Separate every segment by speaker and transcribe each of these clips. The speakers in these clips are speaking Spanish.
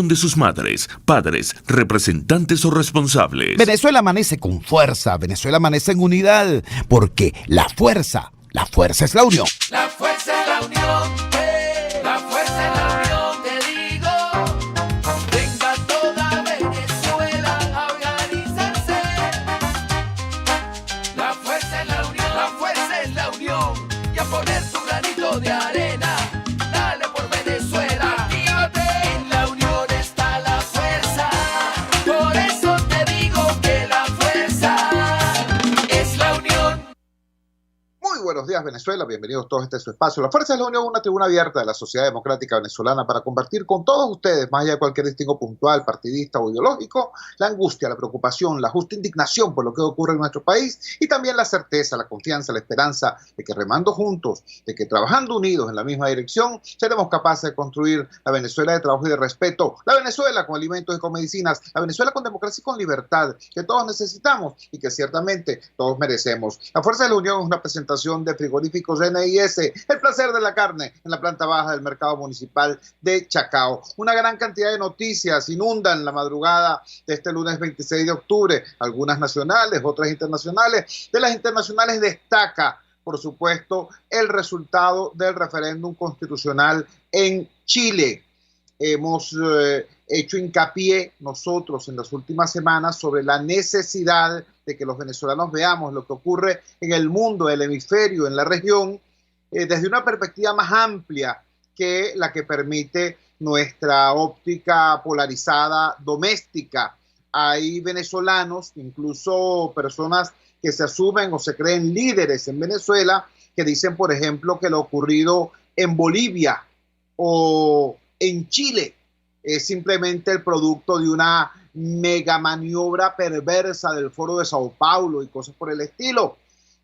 Speaker 1: de sus madres, padres, representantes o responsables.
Speaker 2: Venezuela amanece con fuerza, Venezuela amanece en unidad, porque la fuerza es la unión.
Speaker 3: La fuerza es la unión, la fuerza es la unión, te digo. Venga toda Venezuela a organizarse. La fuerza es la unión, la fuerza es la unión. Y a poner tu granito de arena, dale por Venezuela. Actívate, en la unión está la fuerza. Por eso te digo que la fuerza es la unión.
Speaker 4: Muy buenos días, Venezuela. Bienvenidos todos a este su espacio. La Fuerza de la Unión, una tribuna abierta de la sociedad democrática venezolana para compartir con todos ustedes, más allá de cualquier distingo puntual, partidista o ideológico, la angustia, la preocupación, la justa indignación por lo que ocurre en nuestro país y también la certeza, la confianza, la esperanza de que remando juntos, de que trabajando unidos en la misma dirección, seremos capaces de construir la Venezuela de trabajo y de respeto, la Venezuela con alimentos y con medicinas, la Venezuela con democracia y con libertad, que todos necesitamos y que ciertamente todos merecemos. La Fuerza de la Unión es una presentación de frigoríficos NIS, el placer de la carne en la planta baja del mercado municipal de Chacao. Una gran cantidad de noticias inundan la madrugada de este lunes 26 de octubre, algunas nacionales, otras internacionales. De las internacionales destaca, por supuesto, el resultado del referéndum constitucional en Chile. Hemos hecho hincapié nosotros en las últimas semanas sobre la necesidad de que los venezolanos veamos lo que ocurre en el mundo, el hemisferio, en la región, desde una perspectiva más amplia que la que permite nuestra óptica polarizada doméstica. Hay venezolanos, incluso personas que se asumen o se creen líderes en Venezuela, que dicen, por ejemplo, que lo ocurrido en Bolivia o en Chile es simplemente el producto de una mega maniobra perversa del Foro de Sao Paulo y cosas por el estilo.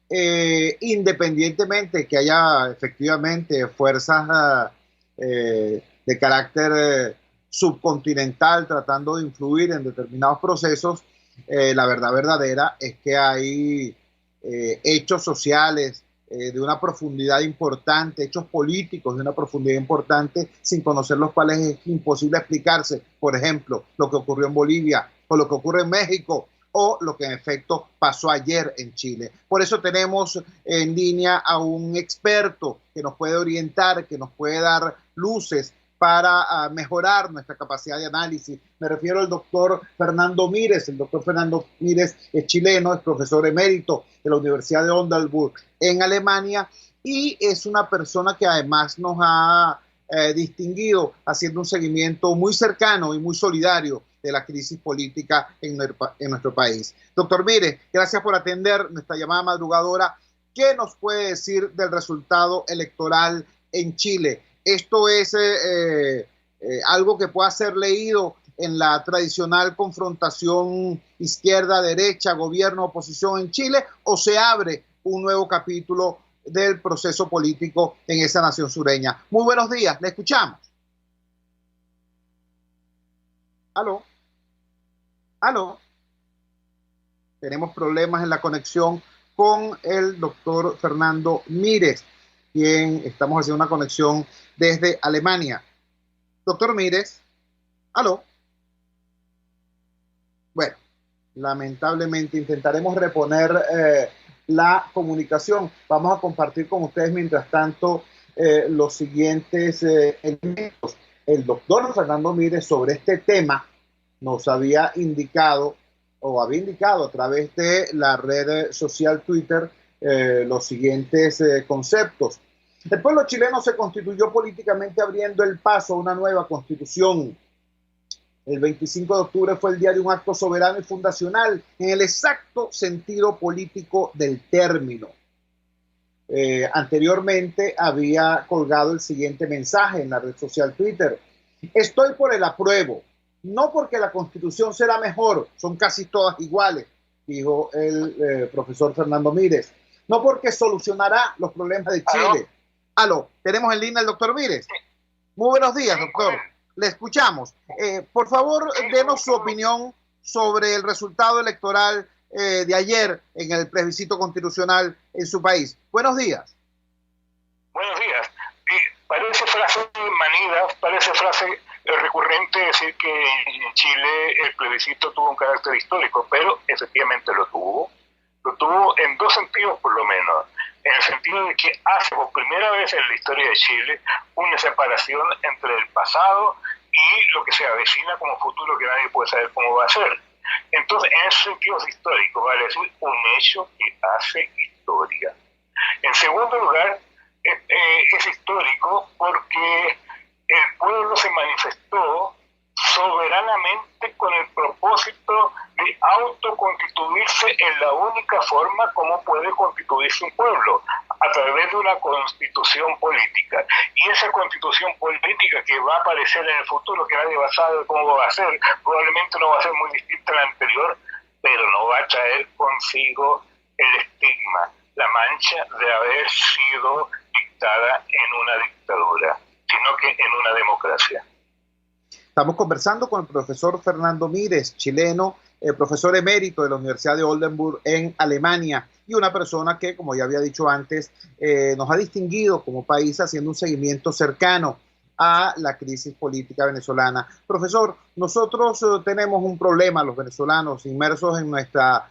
Speaker 4: Independientemente que haya efectivamente fuerzas de carácter subcontinental tratando de influir en determinados procesos, la verdad verdadera es que hay hechos sociales de una profundidad importante, hechos políticos de una profundidad importante, sin conocer los cuales es imposible explicarse. Por ejemplo, lo que ocurrió en Bolivia, o lo que ocurre en México, o lo que en efecto pasó ayer en Chile. Por eso tenemos en línea a un experto que nos puede orientar, que nos puede dar luces para mejorar nuestra capacidad de análisis. Me refiero al doctor Fernando Mires. El doctor Fernando Mires es chileno, es profesor emérito de la Universidad de Heidelberg en Alemania y es una persona que además nos ha distinguido haciendo un seguimiento muy cercano y muy solidario de la crisis política en nuestro país. Doctor Mires, gracias por atender nuestra llamada madrugadora. ¿Qué nos puede decir del resultado electoral en Chile? ¿Esto es algo que pueda ser leído en la tradicional confrontación izquierda-derecha, gobierno-oposición en Chile, o se abre un nuevo capítulo del proceso político en esa nación sureña? Muy buenos días, le escuchamos. ¿Aló? ¿Aló? Tenemos problemas en la conexión con el doctor Fernando Mires, quien estamos haciendo una conexión desde Alemania. Doctor Mires, ¿aló? Bueno, lamentablemente intentaremos reponer la comunicación. Vamos a compartir con ustedes mientras tanto los siguientes elementos. El doctor Fernando Mires sobre este tema nos había indicado o había indicado a través de la red social Twitter los siguientes conceptos. El pueblo chileno se constituyó políticamente abriendo el paso a una nueva constitución. El 25 de octubre fue el día de un acto soberano y fundacional en el exacto sentido político del término. Anteriormente había colgado el siguiente mensaje en la red social Twitter: estoy por el apruebo, no porque la constitución será mejor, son casi todas iguales, dijo el profesor Fernando Mires, no porque solucionará los problemas de Chile. Aló, tenemos en línea al doctor Mires. Muy buenos días, doctor. Le escuchamos. Por favor, denos su opinión sobre el resultado electoral de ayer en el plebiscito constitucional en su país. Buenos días.
Speaker 5: Buenos días. Parece frase manida, parece frase Es recurrente decir que en Chile el plebiscito tuvo un carácter histórico, pero efectivamente lo tuvo. Lo tuvo en dos sentidos por lo menos. En el sentido de que hace por primera vez en la historia de Chile una separación entre el pasado y lo que se avecina como futuro que nadie puede saber cómo va a ser. Entonces, en ese sentido es histórico, vale decir, un hecho que hace historia. En segundo lugar, es histórico porque el pueblo se manifestó soberanamente con el propósito de autoconstituirse en la única forma como puede constituirse un pueblo, a través de una constitución política. Y esa constitución política que va a aparecer en el futuro, que nadie va a saber cómo va a ser, probablemente no va a ser muy distinta a la anterior, pero no va a traer consigo el estigma, la mancha de haber sido dictada en una dictadura, sino que en una democracia.
Speaker 4: Estamos conversando con el profesor Fernando Mires, chileno, profesor emérito de la Universidad de Oldenburg en Alemania, y una persona que, como ya había dicho antes, nos ha distinguido como país haciendo un seguimiento cercano a la crisis política venezolana. Profesor, nosotros tenemos un problema, los venezolanos, inmersos en nuestra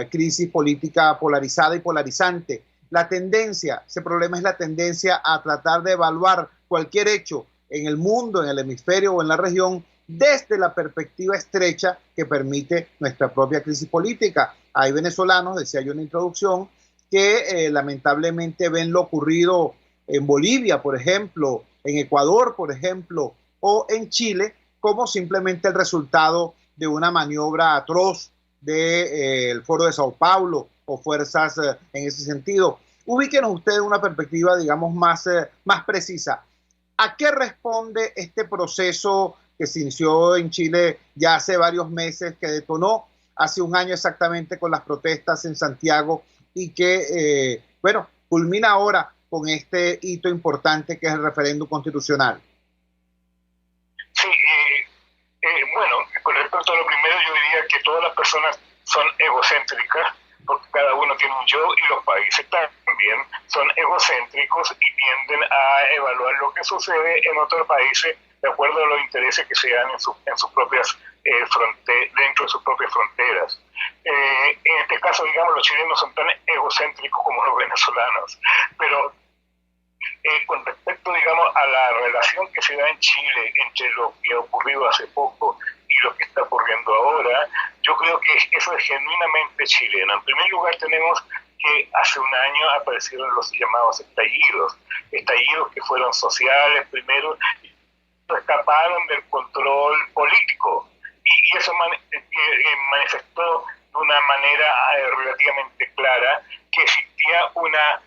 Speaker 4: crisis política polarizada y polarizante. La tendencia, ese problema es la tendencia a tratar de evaluar cualquier hecho en el mundo, en el hemisferio o en la región, desde la perspectiva estrecha que permite nuestra propia crisis política. Hay venezolanos, decía yo en la introducción, que lamentablemente ven lo ocurrido en Bolivia, por ejemplo, en Ecuador, por ejemplo, o en Chile, como simplemente el resultado de una maniobra atroz del Foro de Sao Paulo o fuerzas en ese sentido. Ubíquenos ustedes una perspectiva, digamos, más precisa. ¿A qué responde este proceso que se inició en Chile ya hace varios meses, que detonó hace un año exactamente con las protestas en Santiago y que, culmina ahora con este hito importante que es el referéndum constitucional?
Speaker 5: Sí, bueno, con respecto a lo primero, yo diría que todas las personas son egocéntricas, porque cada uno tiene un yo, y los países también son egocéntricos y tienden a evaluar lo que sucede en otros países de acuerdo a los intereses que se dan en sus propias dentro de sus propias fronteras. En este caso, digamos, los chilenos son tan egocéntricos como los venezolanos, pero con respecto, digamos, a la relación que se da en Chile entre lo que ha ocurrido hace poco y lo que está ocurriendo ahora, yo creo que eso es genuinamente chileno. En primer lugar, tenemos que hace un año aparecieron los llamados estallidos que fueron sociales primero, y escaparon del control político, y eso manifestó de una manera relativamente clara que existía una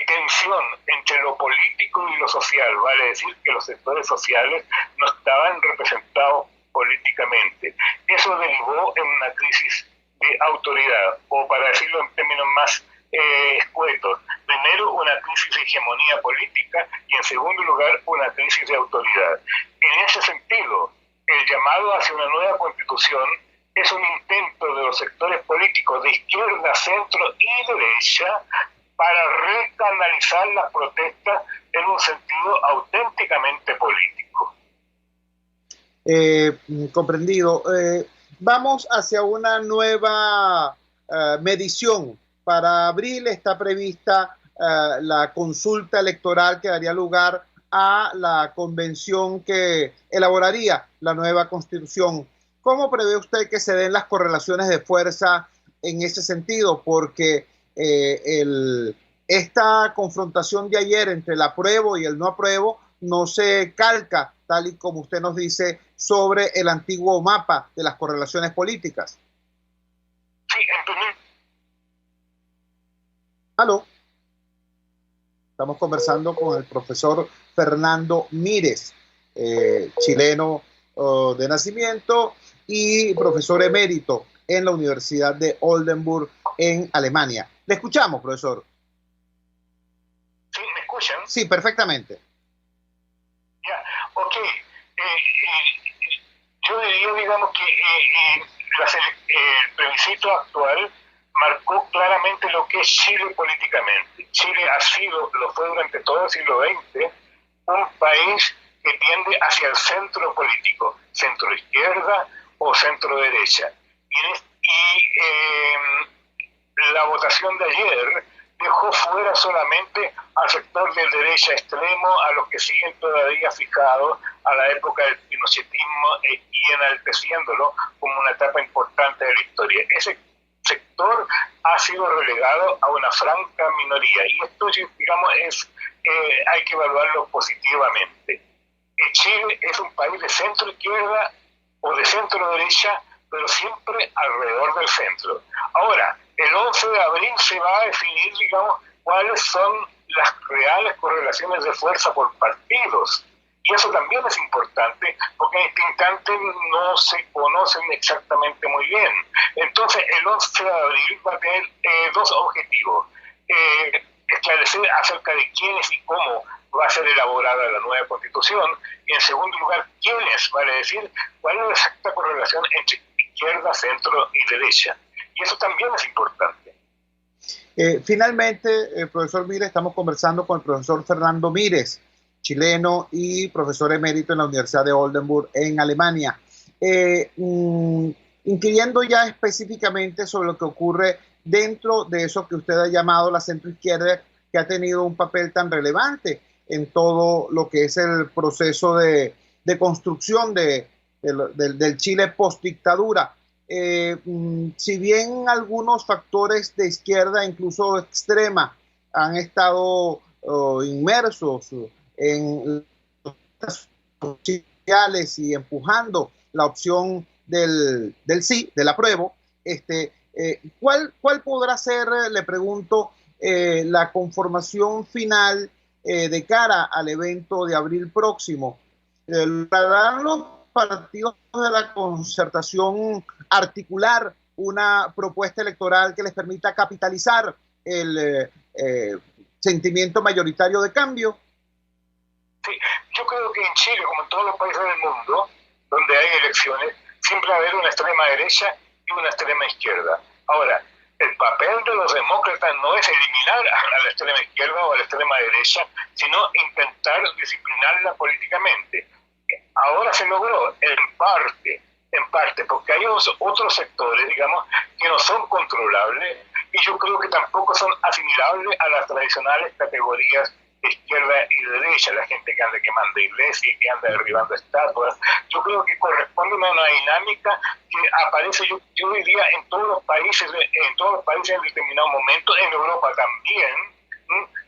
Speaker 5: tensión entre lo político y lo social, vale decir que los sectores sociales no estaban representados políticamente. Eso derivó en una crisis de autoridad, o para decirlo en términos más escuetos, primero una crisis de hegemonía política y en segundo lugar una crisis de autoridad. En ese sentido, el llamado hacia una nueva constitución es un intento de los sectores políticos de izquierda, centro y derecha para recanalizar las protestas en un sentido auténticamente político.
Speaker 4: Comprendido. Vamos hacia una nueva medición. Para abril está prevista la consulta electoral que daría lugar a la convención que elaboraría la nueva constitución. ¿Cómo prevé usted que se den las correlaciones de fuerza en ese sentido? Porque esta confrontación de ayer entre el apruebo y el no apruebo no se calca, tal y como usted nos dice, sobre el antiguo mapa de las correlaciones políticas.
Speaker 5: Sí, en primer...
Speaker 4: Aló. Estamos conversando con el profesor Fernando Mires, chileno de nacimiento y profesor emérito en la Universidad de Oldenburg en Alemania. Le escuchamos, profesor.
Speaker 5: ¿Sí? ¿Me escuchan?
Speaker 4: Sí, perfectamente.
Speaker 5: Ya, ok. Yo diría, digamos, que el plebiscito actual marcó claramente lo que es Chile políticamente. Chile lo fue durante todo el siglo XX, un país que tiende hacia el centro político, centro izquierda o centro derecha. La votación de ayer dejó fuera solamente al sector del derecha extremo, a los que siguen todavía fijados a la época del pinochetismo y enalteciéndolo como una etapa importante de la historia. Ese sector ha sido relegado a una franca minoría y esto, digamos, hay que evaluarlo positivamente. Chile es un país de centro izquierda o de centro derecha, pero siempre alrededor del centro. Ahora, el 11 de abril se va a definir, digamos, cuáles son las reales correlaciones de fuerza por partidos. Y eso también es importante, porque en este instante no se conocen exactamente muy bien. Entonces, el 11 de abril va a tener dos objetivos. Esclarecer acerca de quiénes y cómo va a ser elaborada la nueva Constitución. Y en segundo lugar, quiénes, vale decir, cuál es la exacta correlación entre izquierda, centro y derecha. Y eso también es importante.
Speaker 4: Finalmente, profesor Mírez, estamos conversando con el profesor Fernando Mírez, chileno y profesor emérito en la Universidad de Oldenburg en Alemania. Inquiriendo ya específicamente sobre lo que ocurre dentro de eso que usted ha llamado la centroizquierda, que ha tenido un papel tan relevante en todo lo que es el proceso de construcción del Chile post-dictadura. Si bien algunos factores de izquierda, incluso extrema, han estado inmersos en las sociales y empujando la opción del sí, del apruebo, ¿cuál podrá ser, le pregunto, la conformación final de cara al evento de abril próximo? ¿Lograrán los partidos de la concertación articular una propuesta electoral que les permita capitalizar el sentimiento mayoritario de cambio?
Speaker 5: Sí, yo creo que en Chile, como en todos los países del mundo, donde hay elecciones, siempre va a haber una extrema derecha y una extrema izquierda. Ahora, el papel de los demócratas no es eliminar a la extrema izquierda o a la extrema derecha, sino intentar disciplinarla políticamente. Ahora se logró en parte, porque hay otros sectores, digamos, que no son controlables y yo creo que tampoco son asimilables a las tradicionales categorías de izquierda y derecha, la gente que anda quemando iglesias, que anda derribando estatuas. Yo creo que corresponde a una dinámica que aparece, yo diría, en todos los países en determinado momento, en Europa también,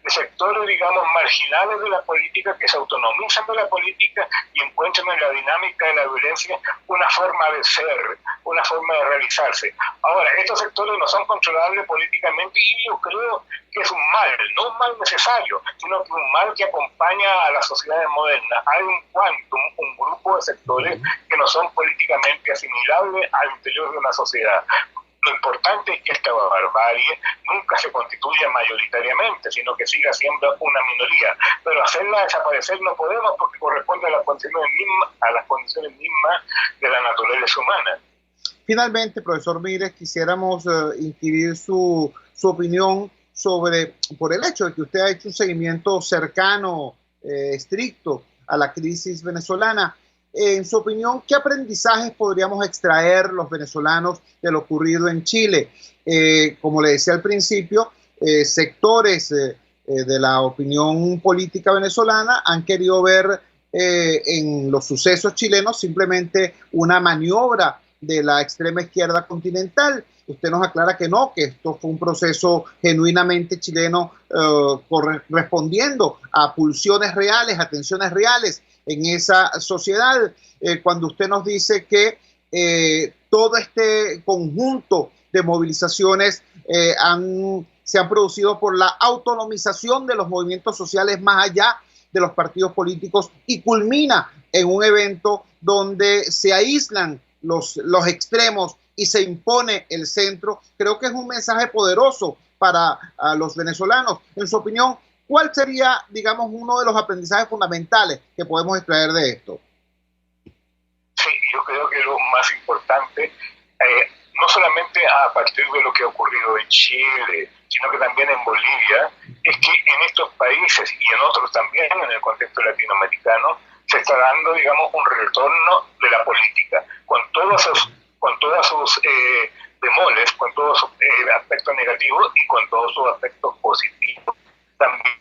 Speaker 5: de sectores, digamos, marginales de la política que se autonomizan de la política y encuentran en la dinámica de la violencia una forma de ser, una forma de realizarse. Ahora, estos sectores no son controlables políticamente y yo creo que es un mal, no un mal necesario, sino que un mal que acompaña a las sociedades modernas. Hay un grupo de sectores que no son políticamente asimilables al interior de una sociedad. Lo importante es que esta barbarie nunca se constituya mayoritariamente, sino que siga siendo una minoría. Pero hacerla desaparecer no podemos porque corresponde a las condiciones mismas de la naturaleza humana.
Speaker 4: Finalmente, profesor Mírez, quisiéramos inquirir su opinión por el hecho de que usted ha hecho un seguimiento cercano, estricto a la crisis venezolana. En su opinión, ¿qué aprendizajes podríamos extraer los venezolanos de lo ocurrido en Chile? Como le decía al principio, sectores de la opinión política venezolana han querido ver en los sucesos chilenos simplemente una maniobra de la extrema izquierda continental. Usted nos aclara que no, que esto fue un proceso genuinamente chileno respondiendo a pulsiones reales, a tensiones reales en esa sociedad. Cuando usted nos dice que todo este conjunto de movilizaciones se han producido por la autonomización de los movimientos sociales más allá de los partidos políticos y culmina en un evento donde se aíslan los extremos y se impone el centro. Creo que es un mensaje poderoso para los venezolanos. En su opinión, ¿cuál sería, digamos, uno de los aprendizajes fundamentales que podemos extraer de esto?
Speaker 5: Sí, yo creo que lo más importante, no solamente a partir de lo que ha ocurrido en Chile, sino que también en Bolivia, es que en estos países y en otros también, en el contexto latinoamericano, se está dando, digamos, un retorno de la política, con todas sus bemoles, con todos sus aspectos negativos y con todos sus aspectos positivos también.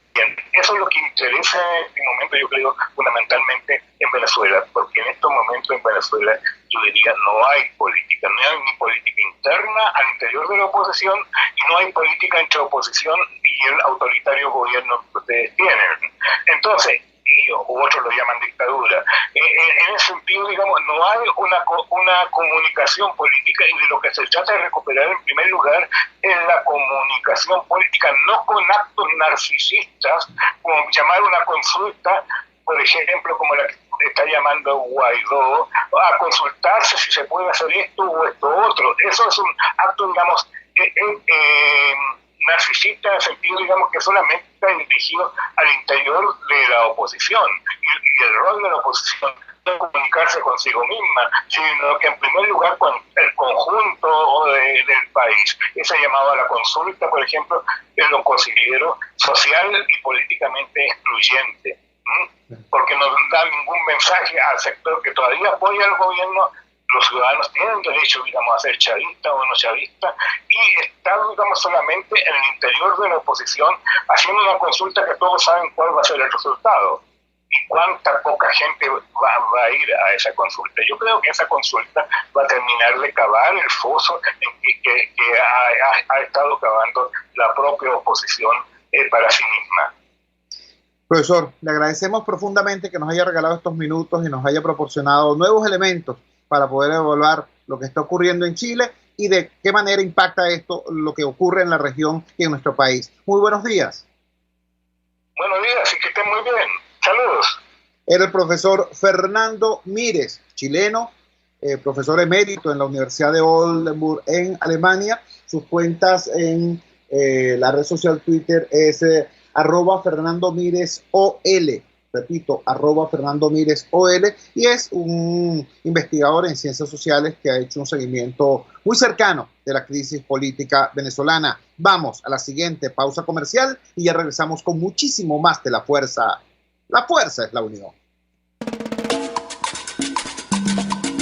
Speaker 5: Eso es lo que interesa en este momento, yo creo, fundamentalmente en Venezuela, porque en estos momentos en Venezuela, yo diría, no hay política, no hay ni política interna al interior de la oposición y no hay política entre oposición y el autoritario gobierno que ustedes tienen. Entonces, ellos u otros lo llaman dictadura. En ese sentido, digamos, no hay una comunicación política, y de lo que se trata de recuperar en primer lugar es la comunicación política, no con actos narcisistas, como llamar una consulta, por ejemplo, como la que está llamando Guaidó, a consultarse si se puede hacer esto o esto otro. Eso es un acto, digamos, narcisista, en el sentido, digamos, que solamente está dirigido al interior de la oposición, y el rol de la oposición no es comunicarse consigo misma, sino que en primer lugar con el conjunto del país. Ese llamado a la consulta, por ejemplo, lo considero social y políticamente excluyente, porque no da ningún mensaje al sector que todavía apoya al gobierno. Los ciudadanos tienen derecho, digamos, a ser chavistas o no chavistas, y están, digamos, solamente en el interior de la oposición haciendo una consulta que todos saben cuál va a ser el resultado y cuánta poca gente va a ir a esa consulta. Yo creo que esa consulta va a terminar de cavar el foso en que ha estado cavando la propia oposición para sí misma.
Speaker 4: Profesor, le agradecemos profundamente que nos haya regalado estos minutos y nos haya proporcionado nuevos elementos para poder evaluar lo que está ocurriendo en Chile y de qué manera impacta esto lo que ocurre en la región y en nuestro país. Muy buenos días.
Speaker 5: Buenos días y que estén muy bien. Saludos.
Speaker 4: Era el profesor Fernando Mires, chileno, profesor emérito en la Universidad de Oldenburg en Alemania. Sus cuentas en la red social Twitter es @FernandoMiresOL. Repito, @FernandoMiresOL, y es un investigador en ciencias sociales que ha hecho un seguimiento muy cercano de la crisis política venezolana. Vamos a la siguiente pausa comercial y ya regresamos con muchísimo más de La Fuerza. La fuerza es la unión.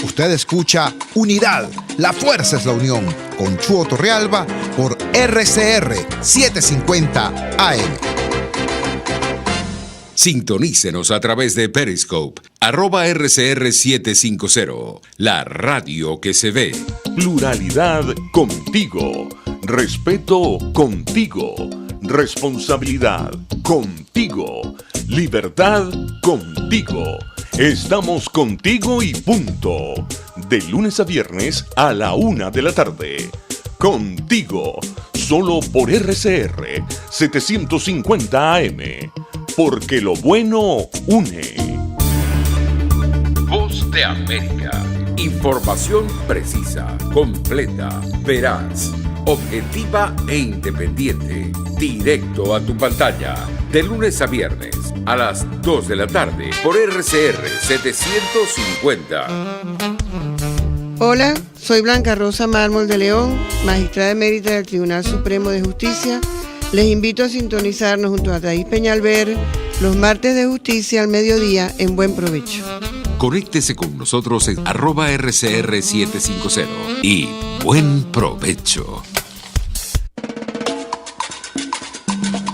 Speaker 2: Usted escucha Unidad, la fuerza es la unión, con Chuo Torrealba por RCR 750 AM.
Speaker 6: Sintonícenos a través de Periscope, @RCR750, la radio que se ve.
Speaker 1: Pluralidad contigo. Respeto contigo. Responsabilidad contigo. Libertad contigo. Estamos contigo y punto. De lunes a viernes a la 1 de la tarde. Contigo. Solo por RCR 750 AM. Porque lo bueno une.
Speaker 6: Voz de América. Información precisa, completa, veraz, objetiva e independiente. Directo a tu pantalla. De lunes a viernes a las 2 de la tarde por RCR 750.
Speaker 7: Hola, soy Blanca Rosa Mármol de León, magistrada emérita del Tribunal Supremo de Justicia. Les invito a sintonizarnos junto a Thais Peñalver los martes de justicia al mediodía en Buen Provecho.
Speaker 6: Conéctese con nosotros en @RCR750 y buen provecho.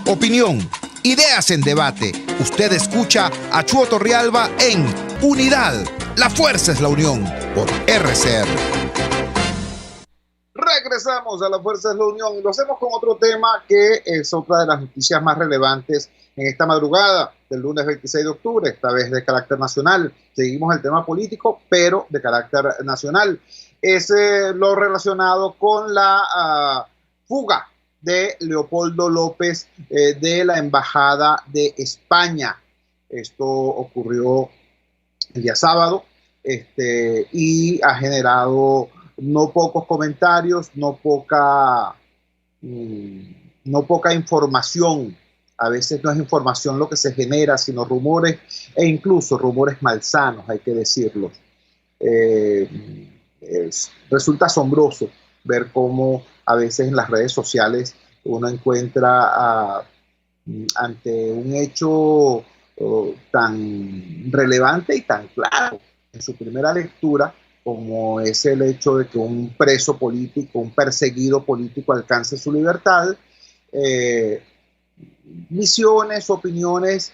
Speaker 2: Opinión, ideas en debate. Usted escucha a Chuo Torrealba en Unidad, la fuerza es la unión, por RCR.
Speaker 4: Regresamos a La Fuerza es la Unión y lo hacemos con otro tema que es otra de las noticias más relevantes en esta madrugada del lunes 26 de octubre, esta vez de carácter nacional. Seguimos el tema político, pero de carácter nacional. Es lo relacionado con la fuga de Leopoldo López de la Embajada de España. Esto ocurrió el día sábado y ha generado no pocos comentarios, no poca información. A veces no es información lo que se genera, sino rumores, e incluso rumores malsanos, hay que decirlo. Resulta asombroso ver cómo a veces en las redes sociales uno encuentra ante un hecho tan relevante y tan claro en su primera lectura, como es el hecho de que un preso político, un perseguido político alcance su libertad. Visiones, opiniones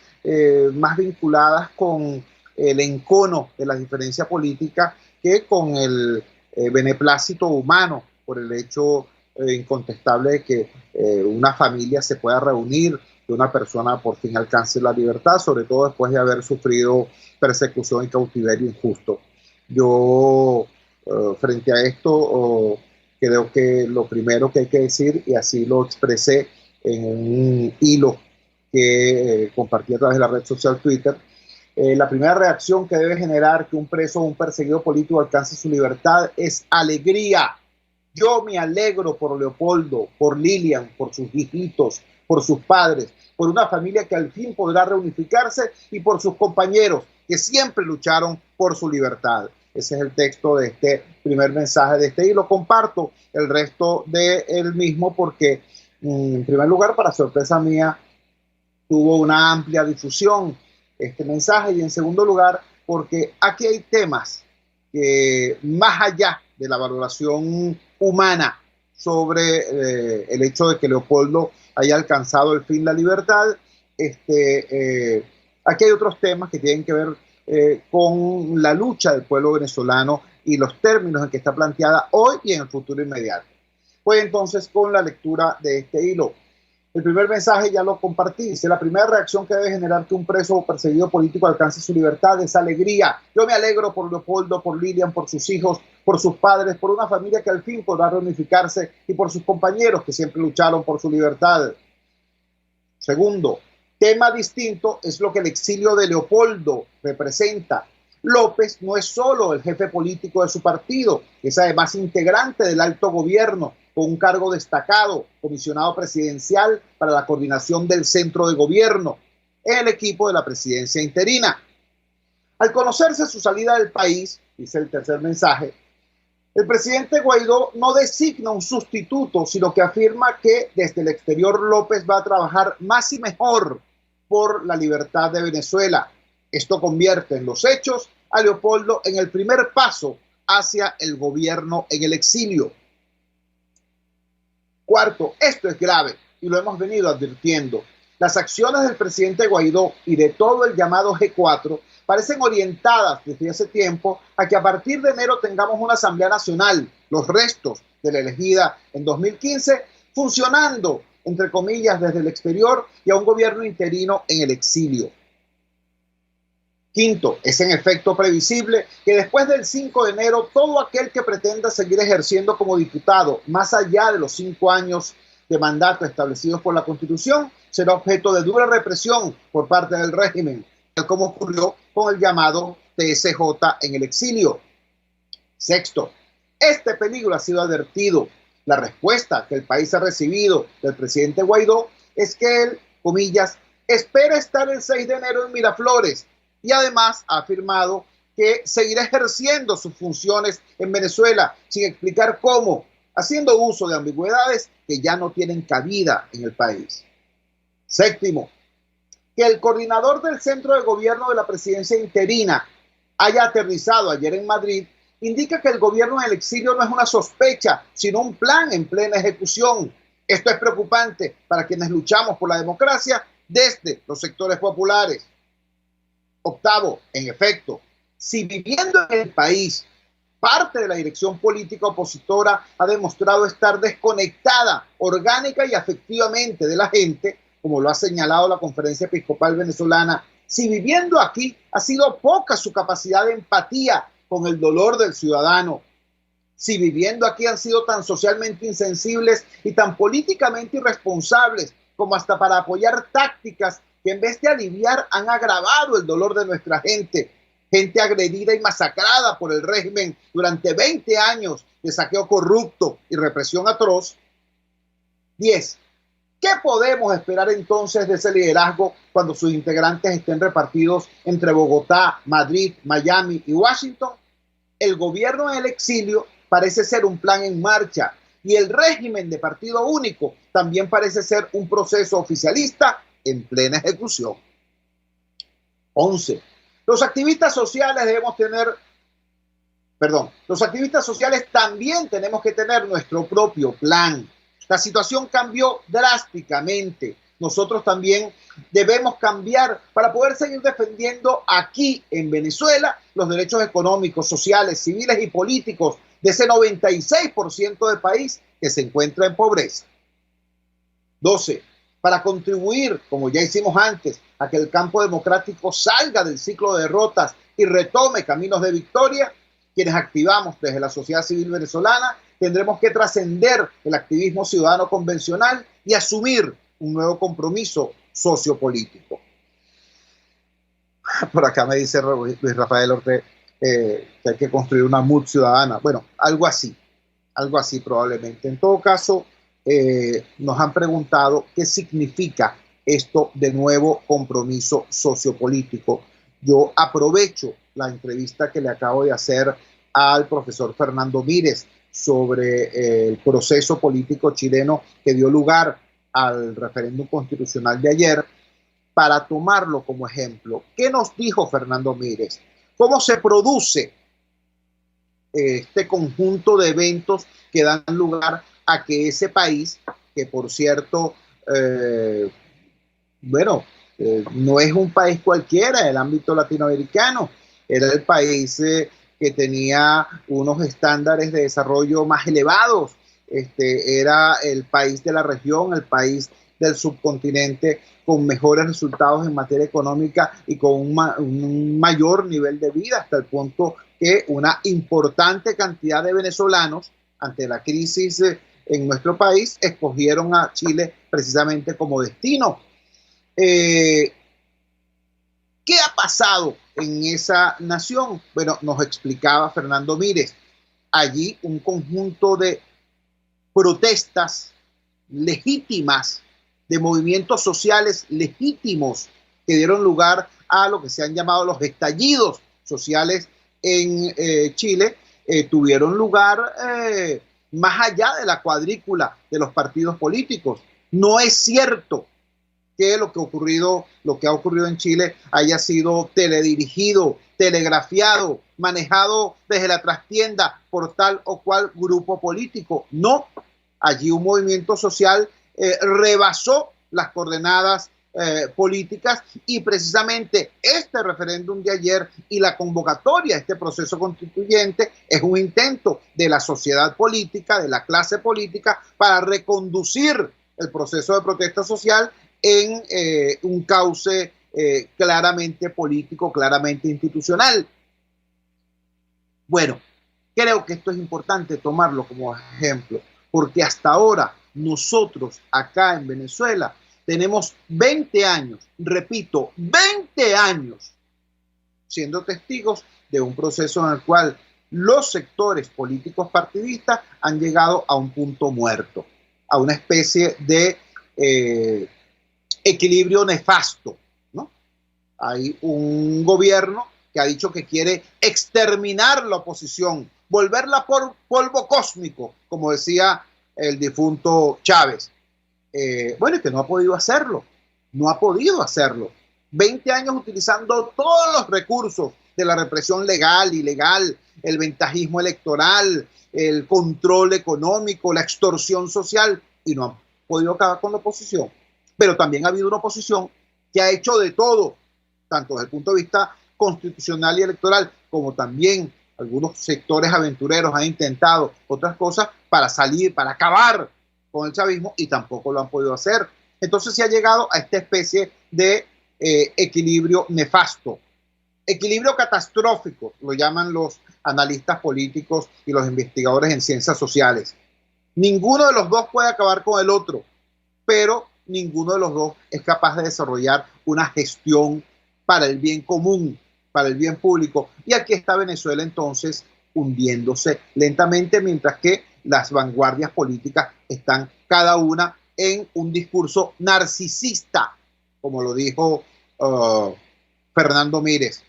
Speaker 4: más vinculadas con el encono de la diferencia política que con el beneplácito humano por el hecho incontestable de que una familia se pueda reunir, que una persona por fin alcance la libertad, sobre todo después de haber sufrido persecución y cautiverio injusto. Yo, frente a esto, creo que lo primero que hay que decir, y así lo expresé en un hilo que compartí a través de la red social Twitter, la primera reacción que debe generar que un preso o un perseguido político alcance su libertad es alegría. Yo me alegro por Leopoldo, por Lilian, por sus hijitos, por sus padres, por una familia que al fin podrá reunificarse y por sus compañeros que siempre lucharon por su libertad. Ese es el texto de este primer mensaje de este hilo. Comparto el resto del mismo porque, en primer lugar, para sorpresa mía, tuvo una amplia difusión este mensaje, y en segundo lugar, porque aquí hay temas que, más allá de la valoración humana sobre el hecho de que Leopoldo haya alcanzado el fin la libertad, aquí hay otros temas que tienen que ver con la lucha del pueblo venezolano y los términos en que está planteada hoy y en el futuro inmediato. Pues entonces, con la lectura de este hilo. El primer mensaje ya lo compartí. Dice: la primera reacción que debe generar que un preso o perseguido político alcance su libertad es alegría. Yo me alegro por Leopoldo, por Lilian, por sus hijos, por sus padres, por una familia que al fin podrá reunificarse y por sus compañeros que siempre lucharon por su libertad. Segundo, tema distinto es lo que el exilio de Leopoldo representa. López no es solo el jefe político de su partido, es además integrante del alto gobierno, con un cargo destacado, comisionado presidencial para la coordinación del centro de gobierno en el equipo de la presidencia interina. Al conocerse su salida del país, dice el tercer mensaje, el presidente Guaidó no designa un sustituto, sino que afirma que desde el exterior López va a trabajar más y mejor por la libertad de Venezuela. Esto convierte en los hechos a Leopoldo en el primer paso hacia el gobierno en el exilio. Cuarto, esto es grave y lo hemos venido advirtiendo. Las acciones del presidente Guaidó y de todo el llamado G4 parecen orientadas desde hace tiempo a que a partir de enero tengamos una Asamblea Nacional, los restos de la elegida en 2015, funcionando, entre comillas, desde el exterior, y a un gobierno interino en el exilio. Quinto, es en efecto previsible que después del 5 de enero todo aquel que pretenda seguir ejerciendo como diputado, más allá de los 5 años de mandato establecidos por la Constitución, será objeto de dura represión por parte del régimen, tal como ocurrió con el llamado TSJ en el exilio. Sexto, este peligro ha sido advertido. La respuesta que el país ha recibido del presidente Guaidó es que él, comillas, espera estar el 6 de enero en Miraflores, y además ha afirmado que seguirá ejerciendo sus funciones en Venezuela sin explicar cómo, haciendo uso de ambigüedades que ya no tienen cabida en el país. Séptimo, que el coordinador del centro de gobierno de la presidencia interina haya aterrizado ayer en Madrid indica que el gobierno en el exilio no es una sospecha, sino un plan en plena ejecución. Esto es preocupante para quienes luchamos por la democracia desde los sectores populares. Octavo, en efecto, si viviendo en el país parte de la dirección política opositora ha demostrado estar desconectada orgánica y afectivamente de la gente, como lo ha señalado la Conferencia Episcopal Venezolana, si viviendo aquí ha sido poca su capacidad de empatía con el dolor del ciudadano, si viviendo aquí han sido tan socialmente insensibles y tan políticamente irresponsables como hasta para apoyar tácticas que en vez de aliviar han agravado el dolor de nuestra gente, gente agredida y masacrada por el régimen durante 20 años de saqueo corrupto y represión atroz. 10. ¿Qué podemos esperar entonces de ese liderazgo cuando sus integrantes estén repartidos entre Bogotá, Madrid, Miami y Washington? El gobierno en el exilio parece ser un plan en marcha y el régimen de partido único también parece ser un proceso oficialista en plena ejecución. 11. Los activistas sociales los activistas sociales también tenemos que tener nuestro propio plan. La situación cambió drásticamente. Nosotros también debemos cambiar para poder seguir defendiendo aquí en Venezuela los derechos económicos, sociales, civiles y políticos de ese 96% del país que se encuentra en pobreza. 12. Para contribuir, como ya hicimos antes, a que el campo democrático salga del ciclo de derrotas y retome caminos de victoria, quienes activamos desde la sociedad civil venezolana tendremos que trascender el activismo ciudadano convencional y asumir un nuevo compromiso sociopolítico. Por acá me dice Luis Rafael Ortega que hay que construir una MUD ciudadana. Bueno, algo así probablemente. En todo caso, nos han preguntado qué significa esto de nuevo compromiso sociopolítico. Yo aprovecho la entrevista que le acabo de hacer al profesor Fernando Mírez sobre el proceso político chileno que dio lugar al referéndum constitucional de ayer para tomarlo como ejemplo. ¿Qué nos dijo Fernando Mírez? ¿Cómo se produce este conjunto de eventos que dan lugar a que ese país, que por cierto, no es un país cualquiera del ámbito latinoamericano, era el país que tenía unos estándares de desarrollo más elevados, era el país de la región, el país del subcontinente con mejores resultados en materia económica y con un mayor nivel de vida, hasta el punto que una importante cantidad de venezolanos ante la crisis en nuestro país escogieron a Chile precisamente como destino. ¿Qué ha pasado en esa nación? Bueno, nos explicaba Fernando Mírez. Allí un conjunto de protestas legítimas, de movimientos sociales legítimos que dieron lugar a lo que se han llamado los estallidos sociales en Chile, tuvieron lugar más allá de la cuadrícula de los partidos políticos. No es cierto que lo que ha ocurrido en Chile haya sido teledirigido, telegrafiado, manejado desde la trastienda por tal o cual grupo político. No, allí un movimiento social rebasó las coordenadas políticas y precisamente este referéndum de ayer y la convocatoria a este proceso constituyente es un intento de la sociedad política, de la clase política, para reconducir el proceso de protesta social en un cauce claramente político, claramente institucional. Bueno, creo que esto es importante tomarlo como ejemplo, porque hasta ahora nosotros acá en Venezuela tenemos 20 años, repito, 20 años siendo testigos de un proceso en el cual los sectores políticos partidistas han llegado a un punto muerto, a una especie de equilibrio nefasto, ¿no? Hay un gobierno que ha dicho que quiere exterminar la oposición, volverla por polvo cósmico, como decía el difunto Chávez. Bueno, y que no ha podido hacerlo. 20 años utilizando todos los recursos de la represión legal, ilegal, el ventajismo electoral, el control económico, la extorsión social, y no han podido acabar con la oposición. Pero también ha habido una oposición que ha hecho de todo, tanto desde el punto de vista constitucional y electoral, como también algunos sectores aventureros han intentado otras cosas para salir, para acabar con el chavismo, y tampoco lo han podido hacer. Entonces se ha llegado a esta especie de equilibrio nefasto, equilibrio catastrófico, lo llaman los analistas políticos y los investigadores en ciencias sociales. Ninguno de los dos puede acabar con el otro, pero ninguno de los dos es capaz de desarrollar una gestión para el bien común, para el bien público. Y aquí está Venezuela entonces hundiéndose lentamente, mientras que las vanguardias políticas están cada una en un discurso narcisista, como lo dijo Fernando Mírez.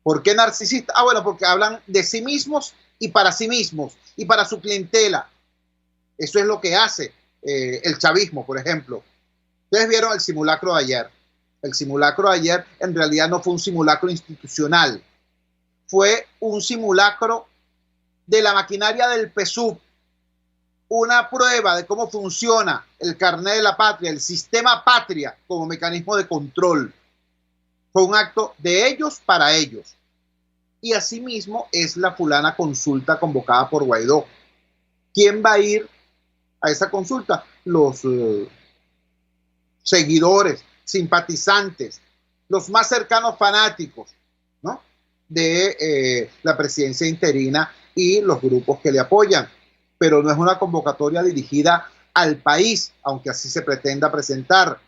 Speaker 4: ¿Por qué narcisista? Bueno, porque hablan de sí mismos y para sí mismos y para su clientela. Eso es lo que hace el chavismo, por ejemplo. Ustedes vieron el simulacro de ayer. El simulacro de ayer en realidad no fue un simulacro institucional, fue un simulacro de la maquinaria del PSUV, una prueba de cómo funciona el carnet de la patria, el sistema patria como mecanismo de control. Fue un acto de ellos para ellos. Y asimismo es la fulana consulta convocada por Guaidó. ¿Quién va a ir a esa consulta? Los seguidores, simpatizantes, los más cercanos fanáticos, ¿no?, de la presidencia interina y los grupos que le apoyan. Pero no es una convocatoria dirigida al país, aunque así se pretenda presentar.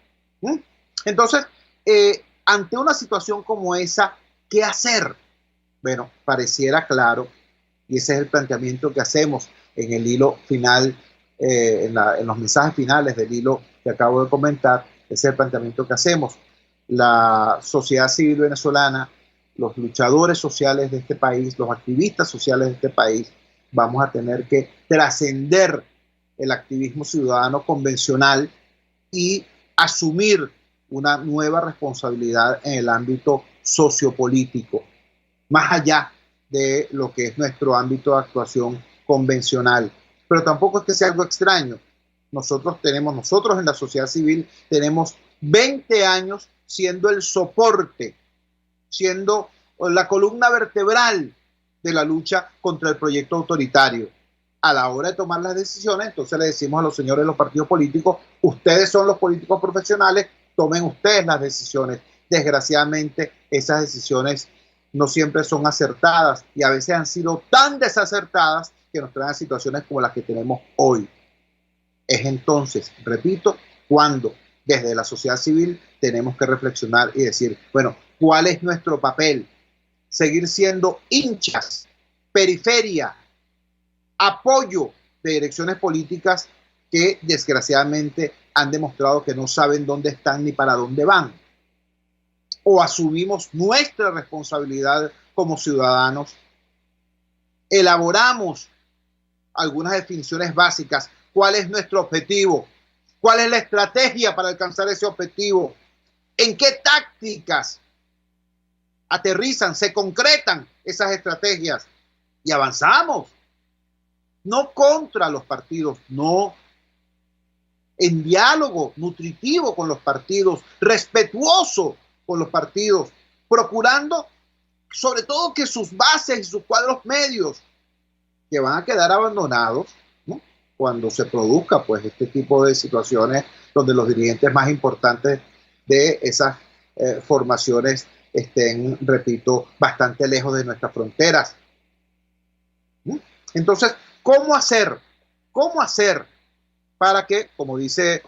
Speaker 4: Entonces, ante una situación como esa, ¿qué hacer? Bueno, pareciera claro, y ese es el planteamiento que hacemos en el hilo final, en los mensajes finales del hilo que acabo de comentar. Ese es el planteamiento que hacemos. La sociedad civil venezolana, los luchadores sociales de este país, los activistas sociales de este país, vamos a tener que trascender el activismo ciudadano convencional y asumir una nueva responsabilidad en el ámbito sociopolítico, más allá de lo que es nuestro ámbito de actuación convencional. Pero tampoco es que sea algo extraño. Nosotros en la sociedad civil tenemos 20 años siendo el soporte, siendo la columna vertebral de la lucha contra el proyecto autoritario. A la hora de tomar las decisiones, entonces le decimos a los señores de los partidos políticos: ustedes son los políticos profesionales, tomen ustedes las decisiones. Desgraciadamente, esas decisiones no siempre son acertadas y a veces han sido tan desacertadas que nos traen situaciones como las que tenemos hoy. Es entonces, repito, cuando desde la sociedad civil tenemos que reflexionar y decir, bueno, ¿cuál es nuestro papel? Seguir siendo hinchas, periferia, apoyo de direcciones políticas que desgraciadamente han demostrado que no saben dónde están ni para dónde van. O asumimos nuestra responsabilidad como ciudadanos, elaboramos algunas definiciones básicas. ¿Cuál es nuestro objetivo? ¿Cuál es la estrategia para alcanzar ese objetivo? ¿En qué tácticas aterrizan, se concretan esas estrategias? Y avanzamos. No contra los partidos, no. En diálogo nutritivo con los partidos, respetuoso con los partidos, procurando sobre todo que sus bases y sus cuadros medios, que van a quedar abandonados, ¿no?, cuando se produzca pues este tipo de situaciones donde los dirigentes más importantes de esas formaciones estén, repito, bastante lejos de nuestras fronteras. Entonces, ¿cómo hacer? ¿Cómo hacer para que, como dice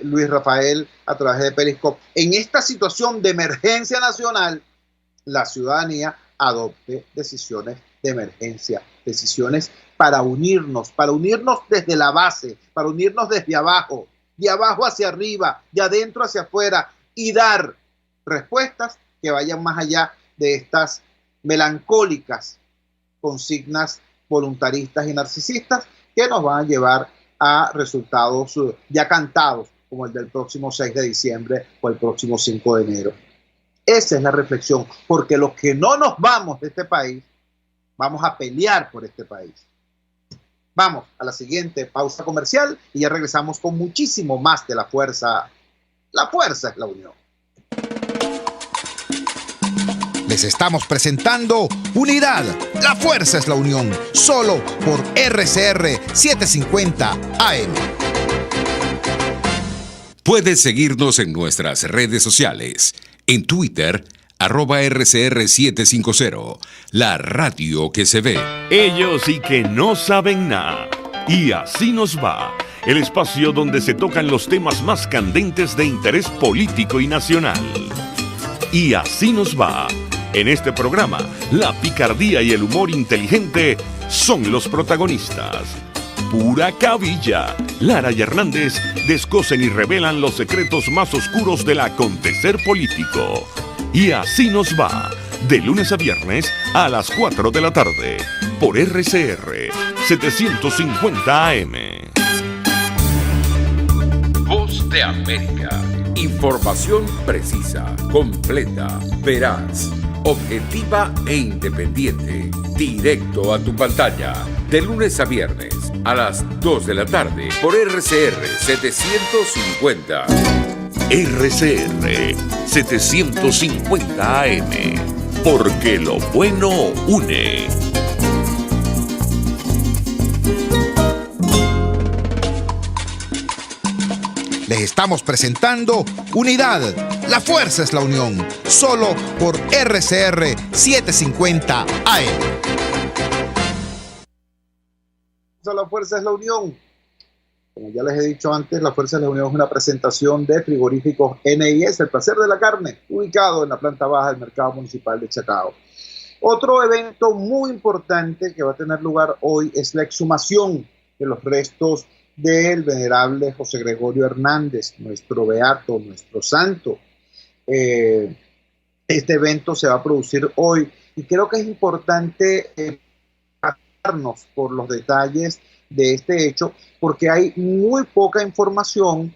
Speaker 4: Luis Rafael a través de Periscope, en esta situación de emergencia nacional, la ciudadanía adopte decisiones de emergencia, decisiones para unirnos desde la base, para unirnos desde abajo, de abajo hacia arriba, de adentro hacia afuera, y dar respuestas que vayan más allá de estas melancólicas consignas voluntaristas y narcisistas que nos van a llevar a resultados ya cantados, como el del próximo 6 de diciembre o el próximo 5 de enero. Esa es la reflexión, porque los que no nos vamos de este país, vamos a pelear por este país. Vamos a la siguiente pausa comercial y ya regresamos con muchísimo más de La Fuerza. La fuerza es la unión.
Speaker 2: Les estamos presentando Unidad, la fuerza es la unión, solo por RCR 750 AM.
Speaker 6: Puedes seguirnos en nuestras redes sociales. En Twitter, @RCR750, la radio que se ve.
Speaker 8: Ellos sí que no saben nada. Y así nos va. El espacio donde se tocan los temas más candentes de interés político y nacional. Y así nos va. En este programa, la picardía y el humor inteligente son los protagonistas. Pura cabilla. Lara y Hernández descosen y revelan los secretos más oscuros del acontecer político. Y así nos va. De lunes a viernes a las 4 de la tarde. Por RCR 750 AM.
Speaker 6: Voz de América. Información precisa, completa, veraz, objetiva e independiente. Directo a tu pantalla. De lunes a viernes a las 2 de la tarde por RCR 750.
Speaker 1: RCR 750 AM. Porque lo bueno une.
Speaker 2: Les estamos presentando Unidad. La fuerza es la unión. Solo por RCR 750 AM.
Speaker 4: La fuerza es la unión. Como ya les he dicho antes, la fuerza es la unión es una presentación de Frigoríficos NIS, el placer de la carne, ubicado en la planta baja del mercado municipal de Chacao. Otro evento muy importante que va a tener lugar hoy es la exhumación de los restos del venerable José Gregorio Hernández, nuestro beato, nuestro santo. Este evento se va a producir hoy y creo que es importante pasarnos por los detalles de este hecho porque hay muy poca información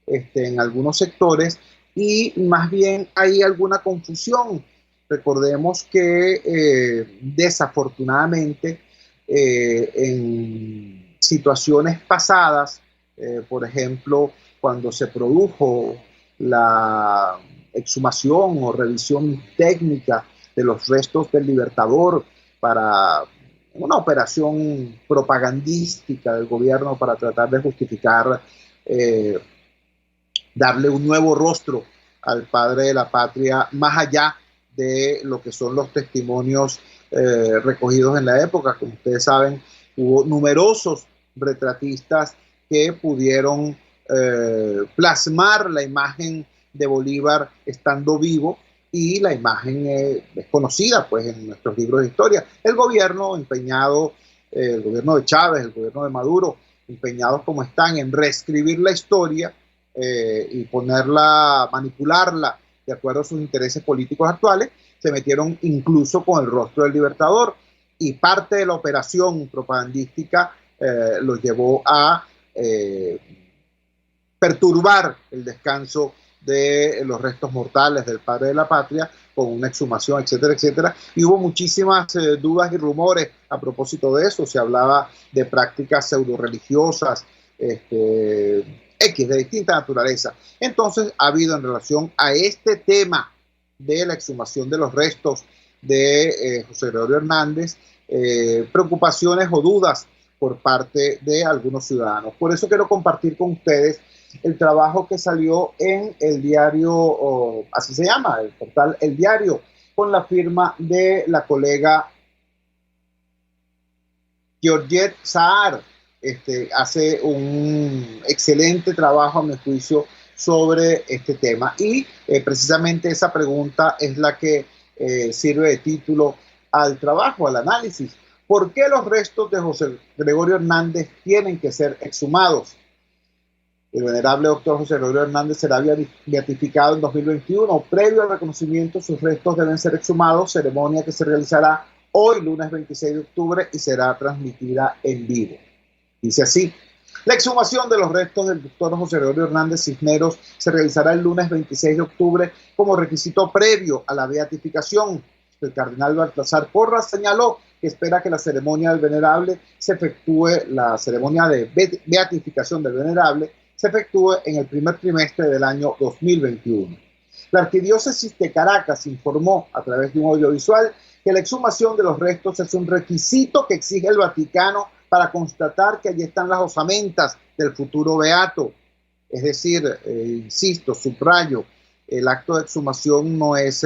Speaker 4: en algunos sectores y más bien hay alguna confusión. Recordemos que desafortunadamente en situaciones pasadas, por ejemplo, cuando se produjo la exhumación o revisión técnica de los restos del Libertador para una operación propagandística del gobierno para tratar de justificar, darle un nuevo rostro al padre de la patria, más allá de lo que son los testimonios recogidos en la época. Como ustedes saben, hubo numerosos retratistas que pudieron plasmar la imagen de Bolívar estando vivo y la imagen es conocida pues en nuestros libros de historia. El gobierno empeñado, el gobierno de Chávez, el gobierno de Maduro, empeñados como están en reescribir la historia y ponerla, manipularla de acuerdo a sus intereses políticos actuales, se metieron incluso con el rostro del Libertador y parte de la operación propagandística lo llevó a perturbar el descanso de los restos mortales del padre de la patria con una exhumación, etcétera, etcétera. Y hubo muchísimas dudas y rumores a propósito de eso. Se hablaba de prácticas pseudo-religiosas, de distinta naturaleza. Entonces ha habido en relación a este tema de la exhumación de los restos de José Gregorio Hernández, preocupaciones o dudas por parte de algunos ciudadanos. Por eso quiero compartir con ustedes el trabajo que salió en el diario, así se llama, el portal El Diario, con la firma de la colega Georgette Saar. Hace un excelente trabajo, a mi juicio, sobre este tema. Y precisamente esa pregunta es la que sirve de título al trabajo, al análisis. ¿Por qué los restos de José Gregorio Hernández tienen que ser exhumados? El venerable doctor José Gregorio Hernández será beatificado en 2021. Previo al reconocimiento, sus restos deben ser exhumados, ceremonia que se realizará hoy, lunes 26 de octubre, y será transmitida en vivo. Dice así: la exhumación de los restos del doctor José Gregorio Hernández Cisneros se realizará el lunes 26 de octubre como requisito previo a la beatificación. El cardenal Baltasar Porras señaló que espera que la ceremonia del venerable se efectúe, la ceremonia de beatificación del venerable se efectúe en el primer trimestre del año 2021. La Arquidiócesis de Caracas informó a través de un audiovisual que la exhumación de los restos es un requisito que exige el Vaticano para constatar que allí están las osamentas del futuro beato. Es decir, insisto, subrayo, el acto de exhumación no es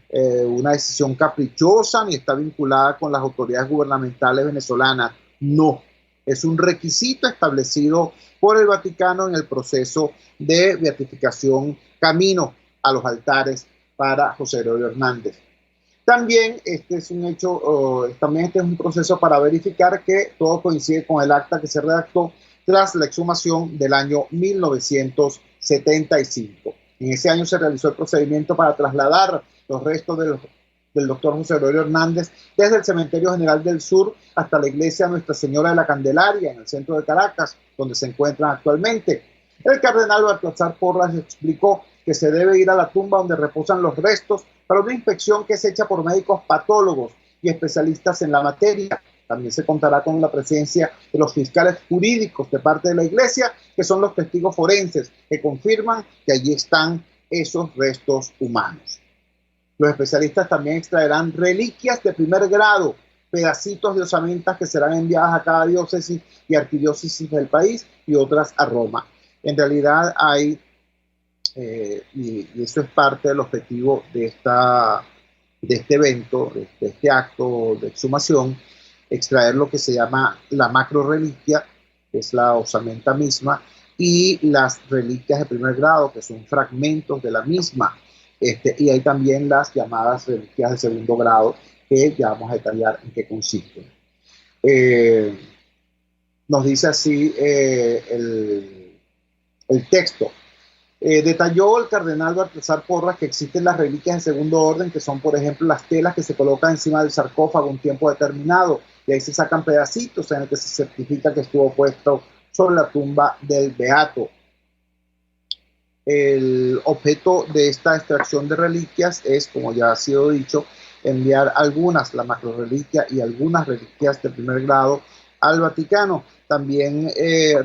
Speaker 4: una decisión caprichosa ni está vinculada con las autoridades gubernamentales venezolanas. No, es un requisito establecido por el Vaticano en el proceso de beatificación camino a los altares para José Gregorio Hernández. También este es un hecho, también este es un proceso para verificar que todo coincide con el acta que se redactó tras la exhumación del año 1975. En ese año se realizó el procedimiento para trasladar los restos del doctor José Gregorio Hernández desde el Cementerio General del Sur hasta la iglesia Nuestra Señora de la Candelaria en el centro de Caracas, donde se encuentran actualmente. El cardenal Baltasar Porras explicó que se debe ir a la tumba donde reposan los restos para una inspección que es hecha por médicos patólogos y especialistas en la materia. También se contará con la presencia de los fiscales jurídicos de parte de la Iglesia, que son los testigos forenses, que confirman que allí están esos restos humanos. Los especialistas también extraerán reliquias de primer grado, pedacitos de osamentas que serán enviadas a cada diócesis y arquidiócesis del país y otras a Roma. En realidad hay, y eso es parte del objetivo de este evento, de este acto de exhumación, extraer lo que se llama la macro reliquia, que es la osamenta misma, y las reliquias de primer grado, que son fragmentos de la misma. Y hay también las llamadas reliquias de segundo grado, que ya vamos a detallar en qué consisten. Nos dice así el texto. Detalló el cardenal Baltasar Porras que existen las reliquias de segundo orden, que son, por ejemplo, las telas que se colocan encima del sarcófago un tiempo determinado, y ahí se sacan pedacitos en el que se certifica que estuvo puesto sobre la tumba del beato. El objeto de esta extracción de reliquias es, como ya ha sido dicho, enviar algunas, la macro reliquia y algunas reliquias de primer grado al Vaticano. También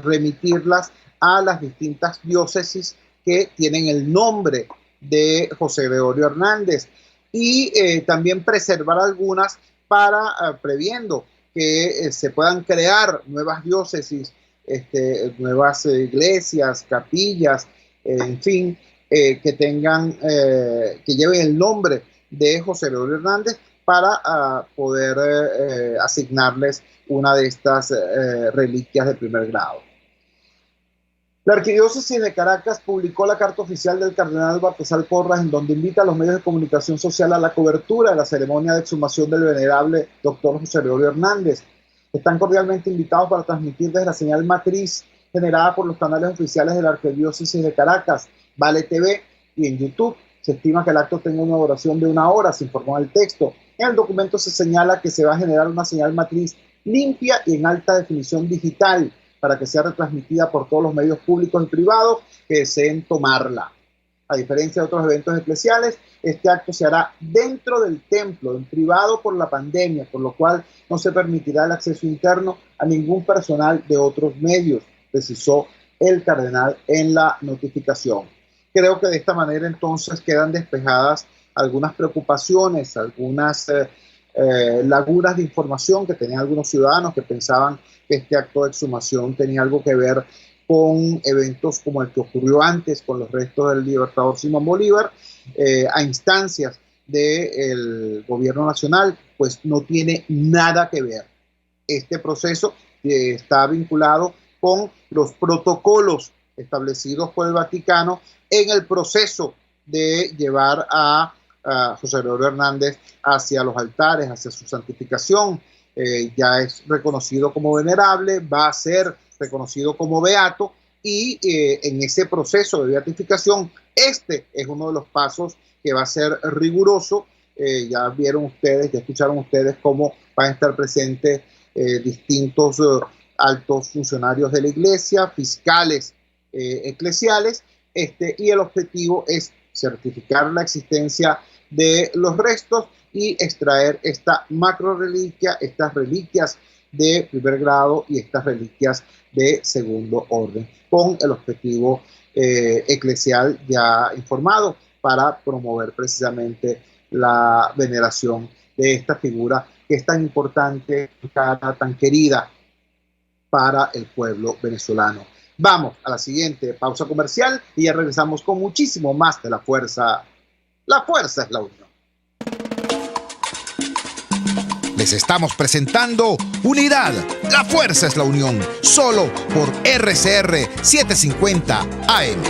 Speaker 4: remitirlas a las distintas diócesis que tienen el nombre de José Gregorio Hernández, y también preservar algunas para previendo que se puedan crear nuevas diócesis, nuevas iglesias, capillas, en fin, que tengan, que lleven el nombre de José Gregorio Hernández para poder asignarles una de estas reliquias de primer grado. La Arquidiócesis de Caracas publicó la carta oficial del cardenal Baltasar Porras, en donde invita a los medios de comunicación social a la cobertura de la ceremonia de exhumación del venerable doctor José Gregorio Hernández. Están cordialmente invitados para transmitir desde la señal matriz generada por los canales oficiales de la Arquidiócesis de Caracas, Vale TV y en YouTube. Se estima que el acto tenga una duración de 1 hora, se informó en el texto. En el documento se señala que se va a generar una señal matriz limpia y en alta definición digital, para que sea retransmitida por todos los medios públicos y privados que deseen tomarla. A diferencia de otros eventos eclesiales, este acto se hará dentro del templo, en privado por la pandemia, por lo cual no se permitirá el acceso interno a ningún personal de otros medios, precisó el cardenal en la notificación. Creo que de esta manera entonces quedan despejadas algunas preocupaciones, algunas lagunas de información que tenían algunos ciudadanos que pensaban que este acto de exhumación tenía algo que ver con eventos como el que ocurrió antes con los restos del libertador Simón Bolívar, a instancias del gobierno nacional. Pues no tiene nada que ver. Este proceso está vinculado con los protocolos establecidos por el Vaticano en el proceso de llevar a José Gregorio Hernández hacia los altares, hacia su santificación. Ya es reconocido como venerable, va a ser reconocido como beato, y en ese proceso de beatificación, este es uno de los pasos que va a ser riguroso. Ya vieron ustedes, ya escucharon ustedes cómo van a estar presentes distintos altos funcionarios de la Iglesia, fiscales eclesiales, y el objetivo es certificar la existencia de los restos y extraer esta macro reliquia, estas reliquias de primer grado y estas reliquias de segundo orden, con el objetivo eclesial ya informado, para promover precisamente la veneración de esta figura que es tan importante, tan querida para el pueblo venezolano. Vamos a la siguiente pausa comercial y ya regresamos con muchísimo más de La Fuerza. La Fuerza es la Unión.
Speaker 2: Les estamos presentando Unidad, la Fuerza es la Unión, solo por RCR 750 AM.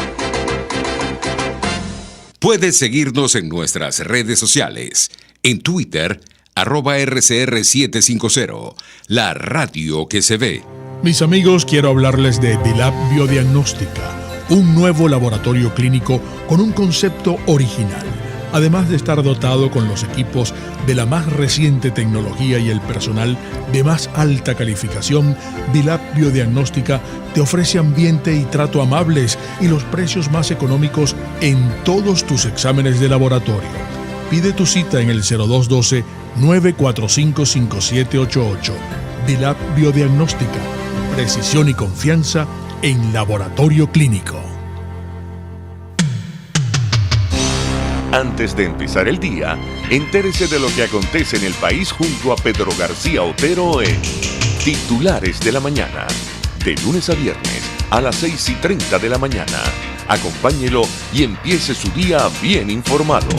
Speaker 6: Puedes seguirnos en nuestras redes sociales. En Twitter, @RCR750, la radio que se ve.
Speaker 9: Mis amigos, quiero hablarles de DILAB Biodiagnóstica, un nuevo laboratorio clínico con un concepto original. Además de estar dotado con los equipos de la más reciente tecnología y el personal de más alta calificación, Dilab Biodiagnóstica te ofrece ambiente y trato amables y los precios más económicos en todos tus exámenes de laboratorio. Pide tu cita en el 0212-945-5788. Dilab Biodiagnóstica. Precisión y confianza en laboratorio clínico.
Speaker 8: Antes de empezar el día, entérese de lo que acontece en el país junto a Pedro García Otero en Titulares de la Mañana. De lunes a viernes a las 6:30 de la mañana. Acompáñelo y empiece su día bien informado.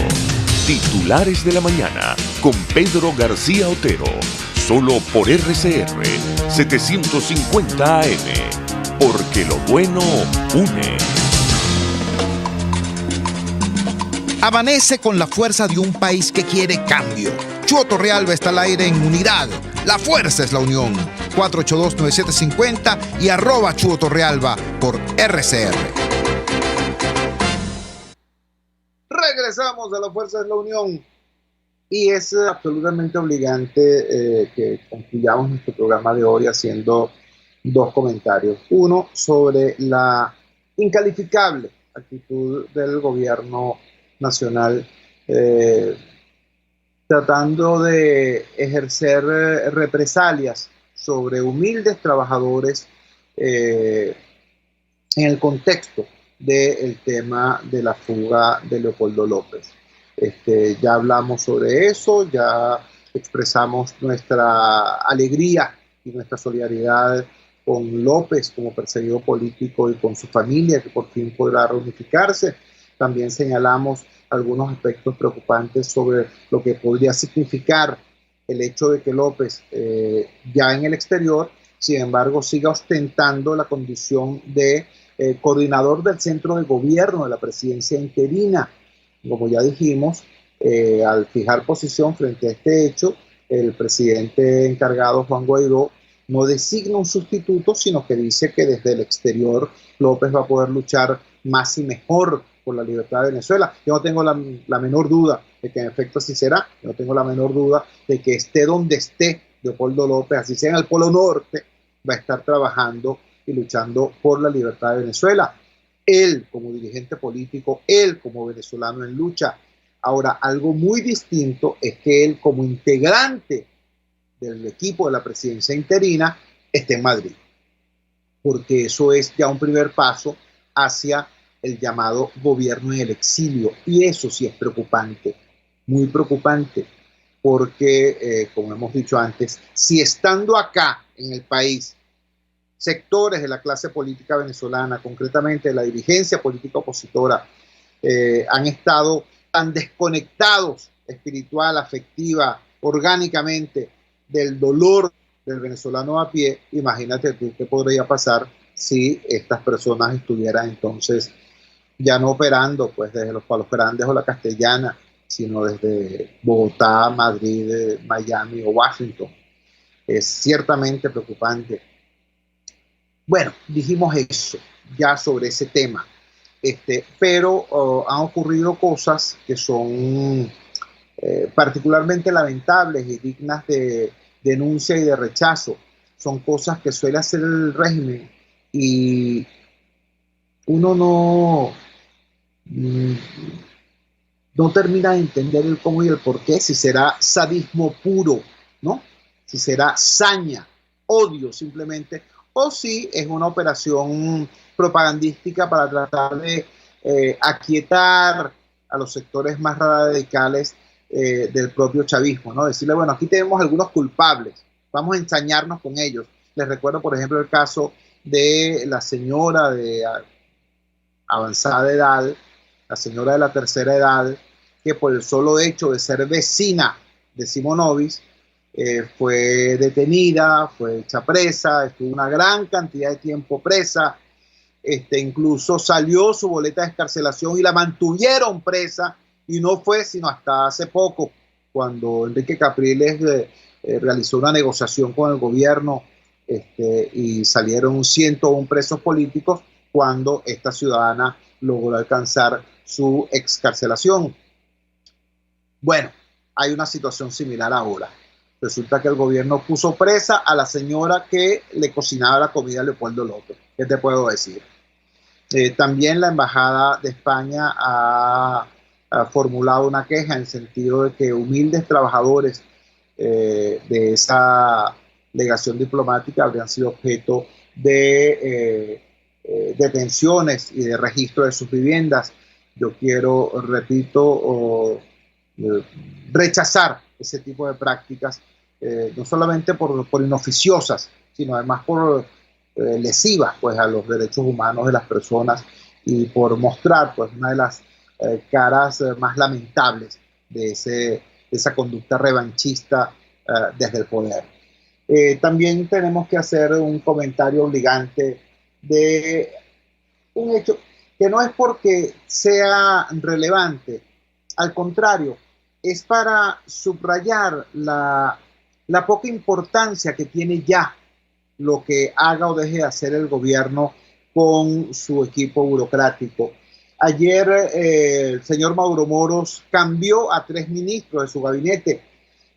Speaker 8: Titulares de la Mañana con Pedro García Otero. Solo por RCR 750 AM. Porque lo bueno une.
Speaker 2: Amanece con la fuerza de un país que quiere cambio. Chuo Torrealba está al aire en Unidad. La fuerza es la unión. 482-9750 y @Chuo Torrealba por RCR.
Speaker 4: Regresamos a la fuerza de la unión. Y es absolutamente obligante que concluyamos nuestro programa de hoy haciendo dos comentarios. Uno sobre la incalificable actitud del gobierno nacional tratando de ejercer represalias sobre humildes trabajadores en el contexto del tema de la fuga de Leopoldo López. Ya hablamos sobre eso, ya expresamos nuestra alegría y nuestra solidaridad con López como perseguido político y con su familia, que por fin podrá reunificarse. También señalamos algunos aspectos preocupantes sobre lo que podría significar el hecho de que López, ya en el exterior, sin embargo, siga ostentando la condición de coordinador del centro de gobierno de la presidencia interina. Como ya dijimos, al fijar posición frente a este hecho, el presidente encargado, Juan Guaidó, no designa un sustituto, sino que dice que desde el exterior López va a poder luchar más y mejor por la libertad de Venezuela. Yo no tengo la menor duda de que en efecto así será. Yo no tengo la menor duda de que esté donde esté Leopoldo López, así sea en el Polo Norte, va a estar trabajando y luchando por la libertad de Venezuela. Él como dirigente político, él como venezolano en lucha. Ahora, algo muy distinto es que él como integrante del equipo de la presidencia interina esté en Madrid, porque eso es ya un primer paso hacia el llamado gobierno en el exilio, y eso sí es preocupante, muy preocupante, porque como hemos dicho antes, si estando acá en el país sectores de la clase política venezolana, concretamente de la dirigencia política opositora, han estado tan desconectados espiritual, afectiva, orgánicamente del dolor del venezolano a pie, imagínate tú qué podría pasar si estas personas estuvieran entonces ya no operando pues desde los Palos Grandes o la Castellana, sino desde Bogotá, Madrid, Miami o Washington. Es ciertamente preocupante. Bueno, dijimos eso ya sobre ese tema, pero han ocurrido cosas que son particularmente lamentables y dignas de denuncia y de rechazo. Son cosas que suele hacer el régimen y uno no termina de entender el cómo y el por qué, si será sadismo puro, ¿no? Si será saña, odio simplemente, o si es una operación propagandística para tratar de aquietar a los sectores más radicales del propio chavismo, ¿no? Decirle, bueno, aquí tenemos algunos culpables, vamos a ensañarnos con ellos. Les recuerdo, por ejemplo, el caso de la señora de avanzada edad, la señora de la tercera edad, que por el solo hecho de ser vecina de Simonovic, fue detenida, fue hecha presa, estuvo una gran cantidad de tiempo presa, incluso salió su boleta de excarcelación y la mantuvieron presa, y no fue sino hasta hace poco, cuando Enrique Capriles realizó una negociación con el gobierno y salieron 101 presos políticos, cuando esta ciudadana logró alcanzar su excarcelación. Bueno, hay una situación similar ahora. Resulta que el gobierno puso presa a la señora que le cocinaba la comida a Leopoldo López. ¿Qué te puedo decir? También la Embajada de España ha formulado una queja en el sentido de que humildes trabajadores de esa legación diplomática habrían sido objeto de detenciones y de registro de sus viviendas. Yo quiero, repito, rechazar ese tipo de prácticas, no solamente por inoficiosas, sino además por lesivas pues, a los derechos humanos de las personas y por mostrar pues, una de las caras más lamentables de esa conducta revanchista desde el poder. También tenemos que hacer un comentario obligante de un hecho que no es porque sea relevante, al contrario, es para subrayar la poca importancia que tiene ya lo que haga o deje de hacer el gobierno con su equipo burocrático. Ayer el señor Mauro Moros cambió a 3 ministros de su gabinete,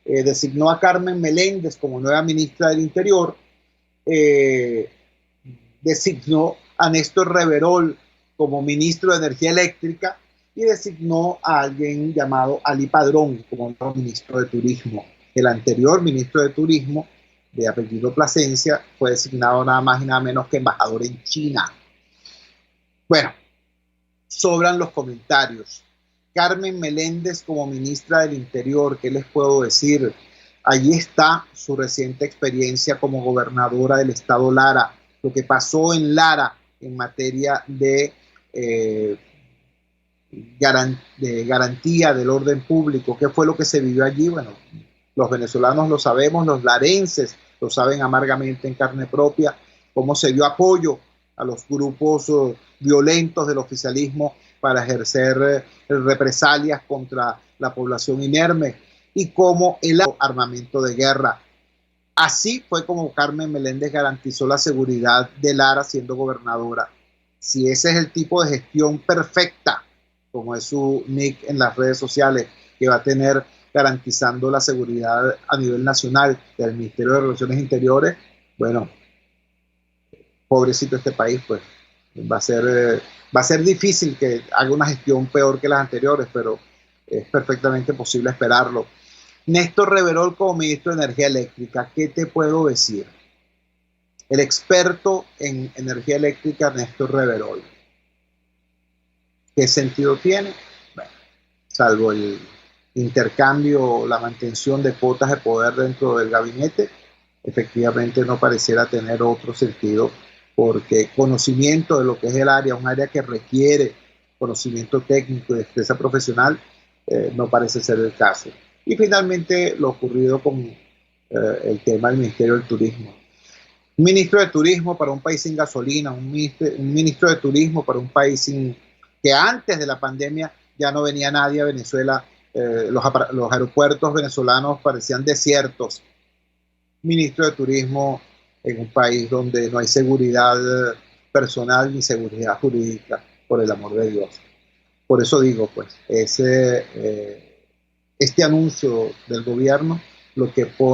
Speaker 4: designó a Carmen Meléndez como nueva ministra del Interior, designó a Néstor Reverol como ministro de Energía Eléctrica y designó a alguien llamado Ali Padrón como nuevo ministro de Turismo. El anterior ministro de Turismo, de apellido Plasencia, fue designado nada más y nada menos que embajador en China. Bueno, sobran los comentarios. Carmen Meléndez como ministra del Interior, ¿qué les puedo decir? Allí está su reciente experiencia como gobernadora del estado Lara, lo que pasó en Lara en materia de garantía del orden público. ¿Qué fue lo que se vivió allí? Bueno, los venezolanos lo sabemos, los larenses lo saben amargamente en carne propia, cómo se dio apoyo a los grupos violentos del oficialismo para ejercer represalias contra la población inerme y cómo el armamento de guerra. Así fue como Carmen Meléndez garantizó la seguridad de Lara siendo gobernadora. Si ese es el tipo de gestión perfecta, como es su nick en las redes sociales, que va a tener garantizando la seguridad a nivel nacional del Ministerio de Relaciones Interiores, bueno, pobrecito este país, pues va a ser difícil que haga una gestión peor que las anteriores, pero es perfectamente posible esperarlo. Néstor Reverol como ministro de Energía Eléctrica, ¿qué te puedo decir? El experto en energía eléctrica, Néstor Reverol. ¿Qué sentido tiene? Bueno, salvo el intercambio, la mantención de cuotas de poder dentro del gabinete, efectivamente no pareciera tener otro sentido, porque conocimiento de lo que es el área, un área que requiere conocimiento técnico y destreza profesional, no parece ser el caso. Y finalmente lo ocurrido con el tema del Ministerio del Turismo. Un ministro de Turismo para un país sin gasolina, un ministro de Turismo para un país que antes de la pandemia ya no venía nadie a Venezuela, los aeropuertos venezolanos parecían desiertos. Ministro de Turismo en un país donde no hay seguridad personal ni seguridad jurídica, por el amor de Dios. Por eso digo, pues, este anuncio del gobierno lo que pone